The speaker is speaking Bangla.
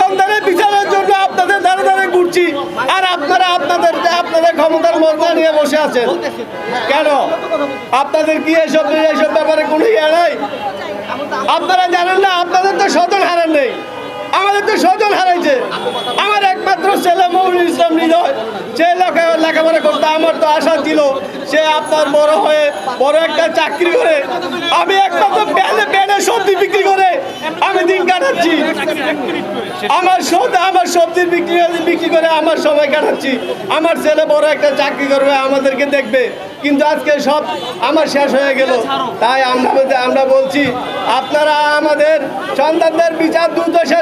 সন্তানের বিচারের জন্য আপনাদের ধারে ধারে ঘুরছি, আর আপনারা আপনাদের ক্ষমতার মজা নিয়ে বসে আছেন কেন? আপনাদের কি এইসব ব্যাপারে কোনো ইয়ে নাই? আপনারা জানেন না আপনাদের তো স্বজন হারান নেই, আমাদের তো স্বজন হারাইছে। আমার একমাত্র ছেলে মৌলুল ইসলাম হৃদয়, সে লেখাপড়া করতে আমার তো আশা ছিল সে আপনার বড় হয়ে বড় একটা চাকরি করে, আমি একমাত্র বেড়ে সবজি বিক্রি করে আমি দিন কাটাচ্ছি। আমার সবজি বিক্রি করে আমার সময় কাটাচ্ছি। আমার ছেলে বড় একটা চাকরি করবে, আমাদেরকে দেখবে, কিন্তু আজকে সব আমার শেষ হয়ে গেল। তাই আমরা বলছি আপনারা আমাদের সন্তানদের বিচার দ্রুত শেষ